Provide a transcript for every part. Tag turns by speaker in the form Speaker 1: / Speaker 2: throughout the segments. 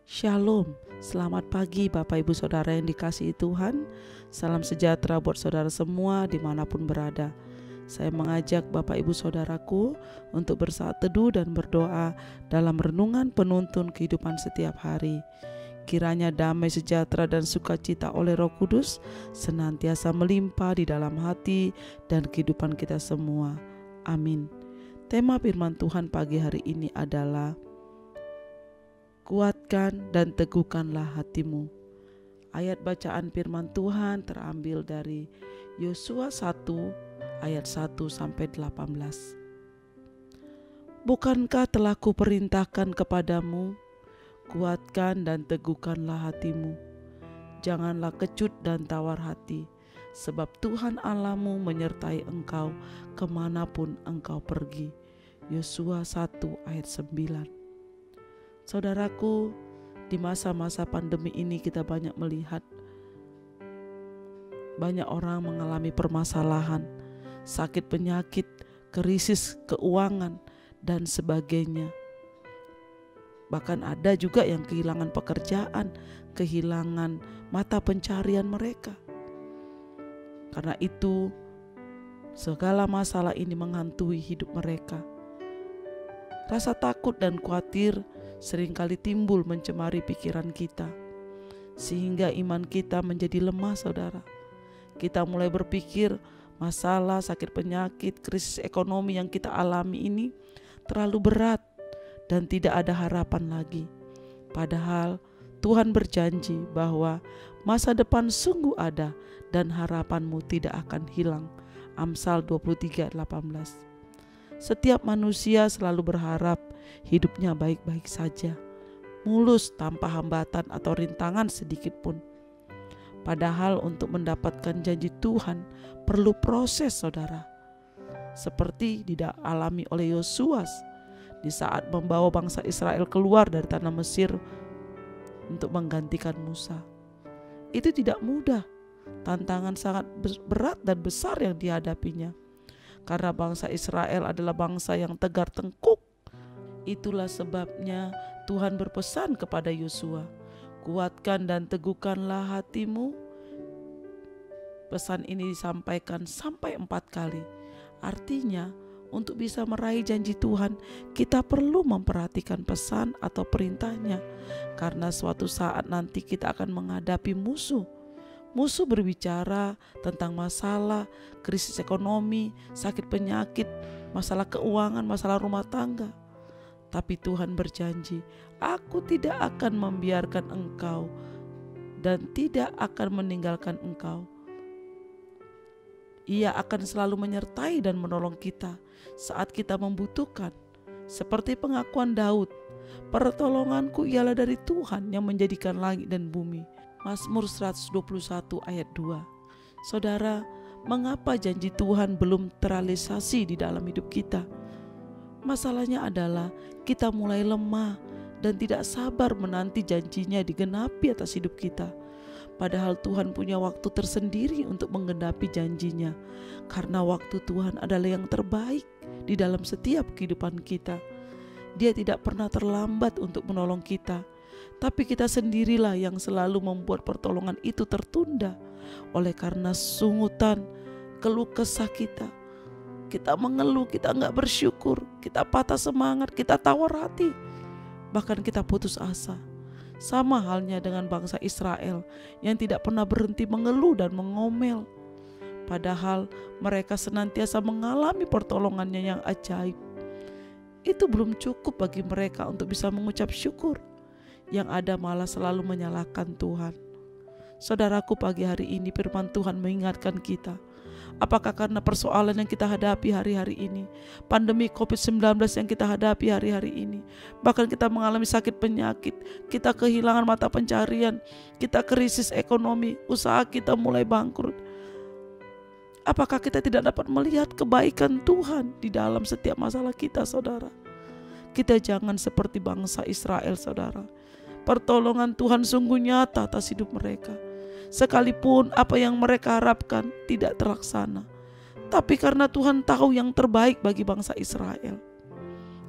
Speaker 1: Shalom, selamat pagi Bapak Ibu Saudara yang dikasihi Tuhan. Salam sejahtera buat saudara semua dimanapun berada. Saya mengajak Bapak Ibu Saudaraku untuk bersaat teduh dan berdoa dalam renungan penuntun kehidupan setiap hari. Kiranya damai sejahtera dan sukacita oleh Roh Kudus senantiasa melimpah di dalam hati dan kehidupan kita semua. Amin. Tema firman Tuhan pagi hari ini adalah kuatkan dan teguhkanlah hatimu. Ayat bacaan firman Tuhan terambil dari Yosua 1 ayat 1 sampai 18. Bukankah telah kuperintahkan kepadamu, kuatkan dan teguhkanlah hatimu. Janganlah kecut dan tawar hati, sebab Tuhan Allahmu menyertai engkau kemanapun engkau pergi. Yosua 1 ayat 9. Saudaraku, di masa-masa pandemi ini kita banyak melihat banyak orang mengalami permasalahan, sakit penyakit, krisis keuangan, dan sebagainya. Bahkan ada juga yang kehilangan pekerjaan, kehilangan mata pencarian mereka. Karena itu, segala masalah ini menghantui hidup mereka. Rasa takut dan khawatir seringkali timbul mencemari pikiran kita, sehingga iman kita menjadi lemah, saudara. Kita mulai berpikir masalah, sakit penyakit, krisis ekonomi yang kita alami ini terlalu berat dan tidak ada harapan lagi. Padahal Tuhan berjanji bahwa masa depan sungguh ada dan harapanmu tidak akan hilang. Amsal 23:18. Setiap manusia selalu berharap hidupnya baik-baik saja, mulus tanpa hambatan atau rintangan sedikit pun. Padahal untuk mendapatkan janji Tuhan perlu proses, saudara. Seperti dialami oleh Yosua di saat membawa bangsa Israel keluar dari tanah Mesir untuk menggantikan Musa. Itu tidak mudah, tantangan sangat berat dan besar yang dihadapinya. Karena bangsa Israel adalah bangsa yang tegar tengkuk. Itulah sebabnya Tuhan berpesan kepada Yosua, kuatkan dan teguhkanlah hatimu. Pesan ini disampaikan sampai 4 kali. Artinya, untuk bisa meraih janji Tuhan, kita perlu memperhatikan pesan atau perintahnya. Karena suatu saat nanti kita akan menghadapi musuh. Musuh berbicara tentang masalah, krisis ekonomi, sakit penyakit, masalah keuangan, masalah rumah tangga. Tapi Tuhan berjanji, aku tidak akan membiarkan engkau dan tidak akan meninggalkan engkau. Ia akan selalu menyertai dan menolong kita saat kita membutuhkan. Seperti pengakuan Daud, pertolonganku ialah dari Tuhan yang menjadikan langit dan bumi. Mazmur 121 ayat 2. Saudara, mengapa janji Tuhan belum terrealisasi di dalam hidup kita? Masalahnya adalah kita mulai lemah dan tidak sabar menanti janjinya digenapi atas hidup kita. Padahal Tuhan punya waktu tersendiri untuk menggenapi janjinya. Karena waktu Tuhan adalah yang terbaik di dalam setiap kehidupan kita. Dia tidak pernah terlambat untuk menolong kita. Tapi kita sendirilah yang selalu membuat pertolongan itu tertunda. Oleh karena sungutan, keluh kesah kita. Kita mengeluh, kita gak bersyukur, kita patah semangat, kita tawar hati. Bahkan kita putus asa. Sama halnya dengan bangsa Israel yang tidak pernah berhenti mengeluh dan mengomel. Padahal mereka senantiasa mengalami pertolongannya yang ajaib. Itu belum cukup bagi mereka untuk bisa mengucap syukur. Yang ada malah selalu menyalahkan Tuhan. Saudaraku, pagi hari ini firman Tuhan mengingatkan kita. Apakah karena persoalan yang kita hadapi hari-hari ini, pandemi COVID-19 yang kita hadapi hari-hari ini, bahkan kita mengalami sakit penyakit, kita kehilangan mata pencarian, kita krisis ekonomi, usaha kita mulai bangkrut. Apakah kita tidak dapat melihat kebaikan Tuhan di dalam setiap masalah kita, saudara? Kita jangan seperti bangsa Israel, saudara. Pertolongan Tuhan sungguh nyata atas hidup mereka. Sekalipun apa yang mereka harapkan tidak terlaksana. Tapi karena Tuhan tahu yang terbaik bagi bangsa Israel.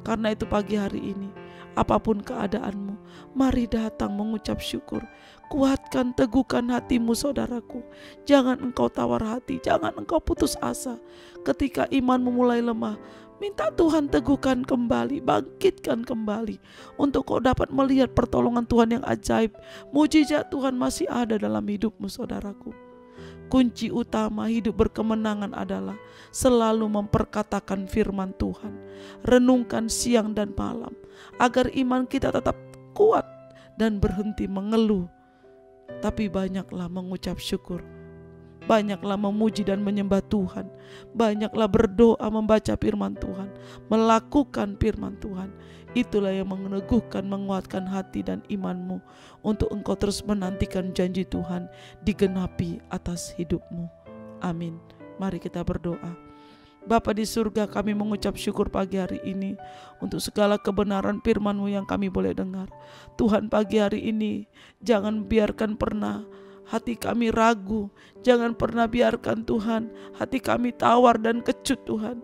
Speaker 1: Karena itu pagi hari ini, apapun keadaanmu, mari datang mengucap syukur. Kuatkan, teguhkan hatimu saudaraku. Jangan engkau tawar hati, jangan engkau putus asa. Ketika imanmu mulai lemah, minta Tuhan teguhkan kembali, bangkitkan kembali, untuk kau dapat melihat pertolongan Tuhan yang ajaib. Mujizat Tuhan masih ada dalam hidupmu saudaraku. Kunci utama hidup berkemenangan adalah selalu memperkatakan firman Tuhan. Renungkan siang dan malam, agar iman kita tetap kuat dan berhenti mengeluh. Tapi banyaklah mengucap syukur, banyaklah memuji dan menyembah Tuhan, banyaklah berdoa, membaca firman Tuhan, melakukan firman Tuhan. Itulah yang meneguhkan, menguatkan hati dan imanmu, untuk engkau terus menantikan janji Tuhan digenapi atas hidupmu. Amin. Mari kita berdoa. Bapa di surga, kami mengucap syukur pagi hari ini untuk segala kebenaran firman-Mu yang kami boleh dengar. Tuhan, pagi hari ini jangan biarkan pernah hati kami ragu. Jangan pernah biarkan Tuhan hati kami tawar dan kecut Tuhan.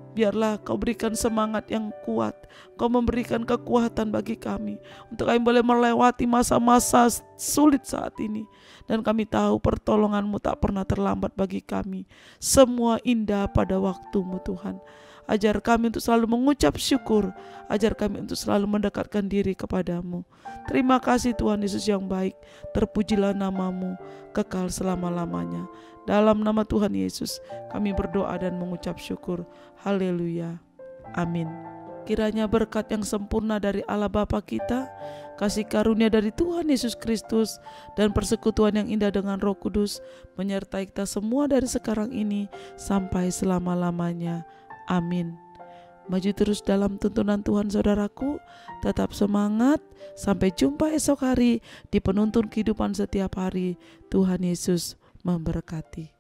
Speaker 1: Biarlah Kau berikan semangat yang kuat, Kau memberikan kekuatan bagi kami, untuk kami boleh melewati masa-masa sulit saat ini. Dan kami tahu pertolongan-Mu tak pernah terlambat bagi kami. Semua indah pada waktu-Mu Tuhan. Ajar kami untuk selalu mengucap syukur, ajar kami untuk selalu mendekatkan diri kepada-Mu. Terima kasih Tuhan Yesus yang baik, terpujilah nama-Mu kekal selama-lamanya. Dalam nama Tuhan Yesus kami berdoa dan mengucap syukur. Haleluya. Amin. Kiranya berkat yang sempurna dari Allah Bapa kita, kasih karunia dari Tuhan Yesus Kristus, dan persekutuan yang indah dengan Roh Kudus menyertai kita semua dari sekarang ini sampai selama-lamanya. Amin. Maju terus dalam tuntunan Tuhan saudaraku. Tetap semangat. Sampai jumpa esok hari di penuntun kehidupan setiap hari. Tuhan Yesus memberkati.